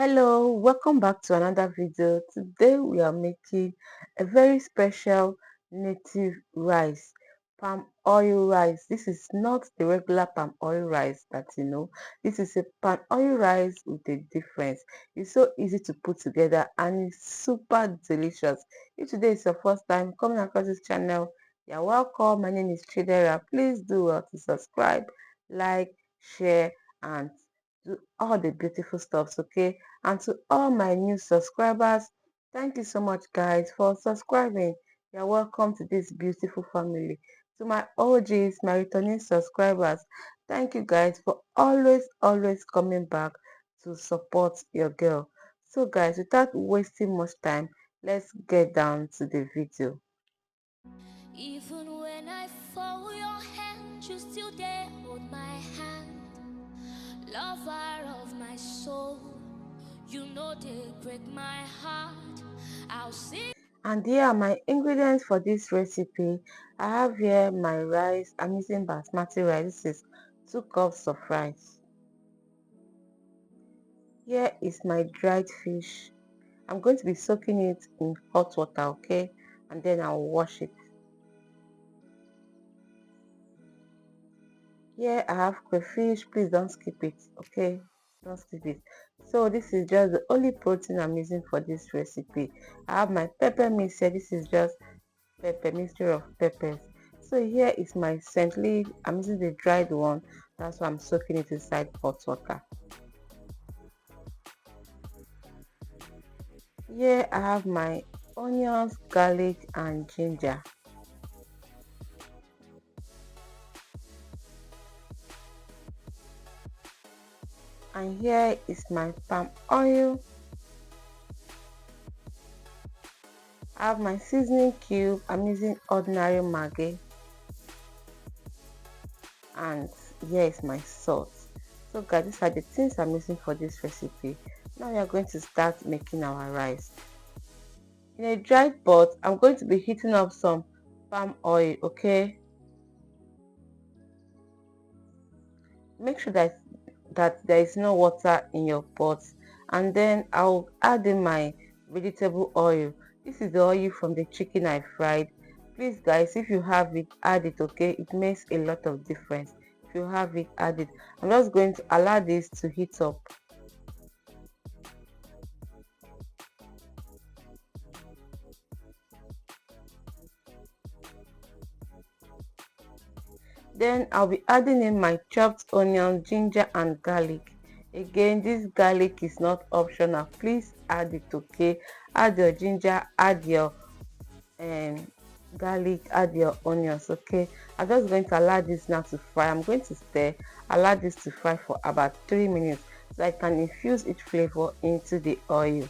Hello, welcome back to another video. Today we are making a very special native rice, palm oil rice. This is not the regular palm oil rice that you know. This is a palm oil rice with a difference. It's so easy to put together and it's super delicious. If today is your first time coming across this channel, you're welcome. My name is Chidera. Please do well to subscribe, like, share, and do all the beautiful stuffs, okay? And to all my new subscribers, thank you so much guys for subscribing. You're welcome to this beautiful family. To my OGs, my returning subscribers, thank you guys for always coming back to support your girl. So guys, without wasting much time, let's get down to the video. Even when I fall, your hand, you still there, hold my hand. Lover of my soul, you know they break my heart. I'll sing. And here are my ingredients for this recipe. I have here my rice. I'm using basmati rice. This is 2 cups of rice. Here is my dried fish. I'm going to be soaking it in hot water, okay? And then I'll wash it. Here I have crayfish. Please don't skip it, okay? Don't skip it. So this is just the only protein I'm using for this recipe. I have my pepper mix here. This is just pepper, mixture of peppers. So here is my scent leaf. I'm using the dried one. That's why I'm soaking it inside hot water. Here I have my onions, garlic, and ginger. And here is my palm oil. I have my seasoning cube. I'm using ordinary Maggi. And here is my salt. So guys, these are the things I'm using for this recipe. Now we are going to start making our rice. In a dried pot, I'm going to be heating up some palm oil, okay? Make sure that there is no water in your pot, and then I'll add in my vegetable oil. This is the oil from the chicken I fried. Please guys, if you have it, add it, okay? It makes a lot of difference. If you have it, add it. I'm just going to allow this to heat up. Then I'll be adding in my chopped onion, ginger, and garlic. Again, this garlic is not optional. Please add it, okay? Add your ginger, add your um, garlic, add your onions, okay? I'm just going to allow this now to fry. I'm going to stir, allow this to fry for about 3 minutes so I can infuse each flavor into the oil.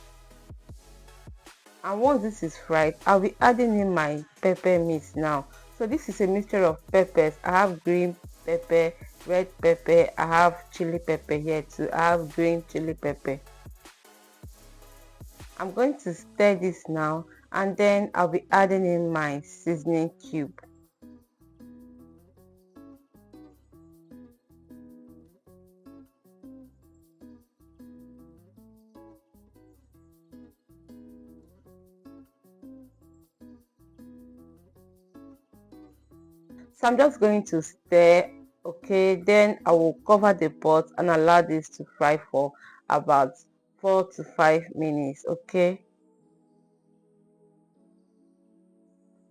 And once this is fried, I'll be adding in my pepper mix now. So this is a mixture of peppers. I have green pepper, red pepper, I have chili pepper here too. I have green chili pepper. I'm going to stir this now, and then I'll be adding in my seasoning cube. So I'm just going to stir, okay? Then I will cover the pot and allow this to fry for about 4 to 5 minutes, okay?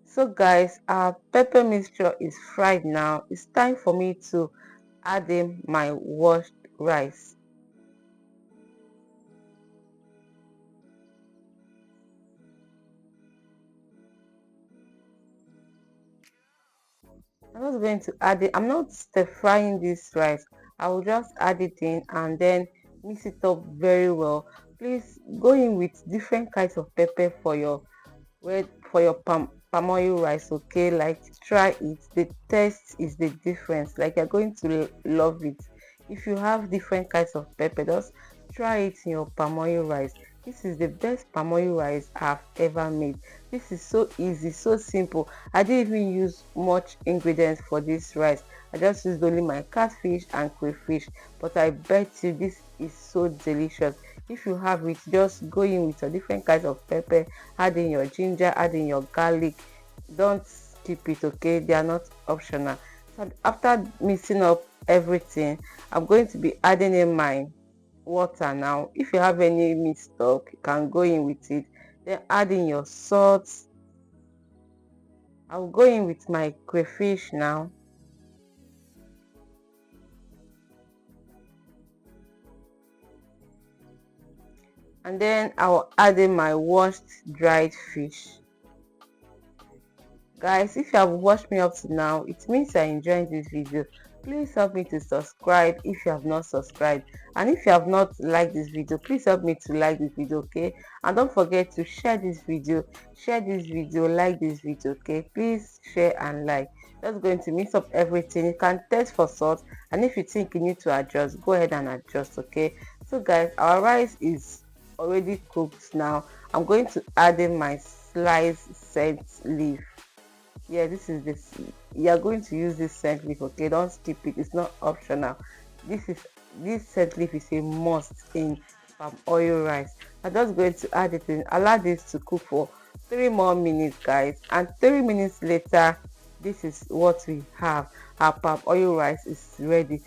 So guys, our pepper mixture is fried now. It's time for me to add in my washed rice. I'm just going to add it. I'm not stir frying this rice. I will just add it in and then mix it up very well. Please go in with different kinds of pepper for your palm oil rice, okay? Like, try it. The taste is the difference. Like, you're going to love it. If you have different kinds of pepper, just try it in your palm oil rice. This is the best palm oil rice I've ever made. This is so easy, so simple. I didn't even use much ingredients for this rice. I just used only my catfish and crayfish, but I bet you this is so delicious. If you have it, just go in with your different kinds of pepper, add in your ginger, add in your garlic. Don't skip it, okay? They are not optional. So after mixing up everything, I'm going to be adding in my water now. If you have any meat stock, you can go in with it. Then add in your salt. I'll go in with my crayfish now. And then I'll add in my washed dried fish. Guys, if you have watched me up to now, it means you're enjoying this video. Please help me to subscribe if you have not subscribed, and if you have not liked this video, please help me to like this video, okay? And don't forget to share this video, like this video, okay? Please share and like. That's going to mix up everything. You can test for salt, and if you think you need to adjust, go ahead and adjust, okay? So guys, our rice is already cooked now. I'm going to add in my sliced scent leaf. Yeah, this is this. You are going to use this scent leaf, okay? Don't skip it. It's not optional. this is this scent leaf is a must in palm oil rice. I'm just going to add it in, allow this to cook for 3 more minutes, guys, and 3 minutes later, this is what we have. Our palm oil rice is ready.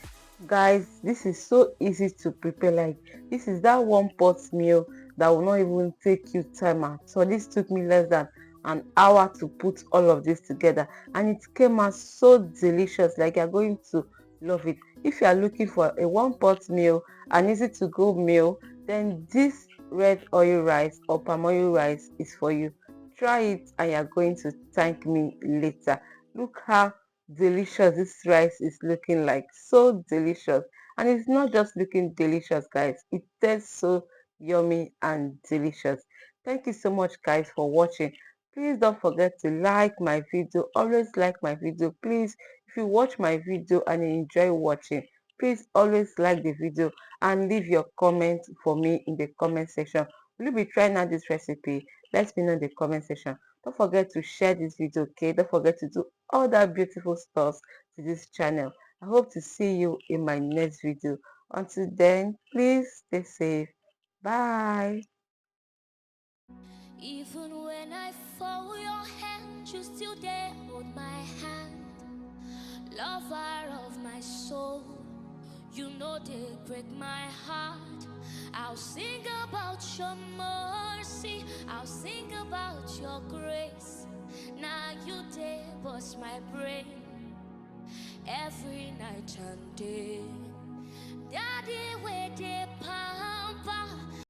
Guys, this is so easy to prepare. Like, this is that one pot meal that will not even take you time at all. This took me less than an hour to put all of this together, and it came out so delicious. Like, you're going to love it. If you are looking for a one pot meal, an easy to go meal, then this red oil rice or palm oil rice is for you. Try it and you're going to thank me later. Look how delicious this rice is looking. Like, so delicious. And it's not just looking delicious, guys, it tastes so yummy and delicious. Thank you so much, guys, for watching. Please don't forget to like my video. Always like my video, please. If you watch my video and you enjoy watching, please always like the video and leave your comment for me in the comment section. Will you be trying out this recipe? Let me know in the comment section. Don't forget to share this video, okay? Don't forget to do all that beautiful stuff to this channel. I hope to see you in my next video. Until then, please stay safe. Bye. Even when I fall, your hand, you still there, hold my hand. Lover of my soul, you know they break my heart. I'll sing about your mercy, I'll sing about your grace. Now you there bust my brain every night and day. Daddy, where they pamper,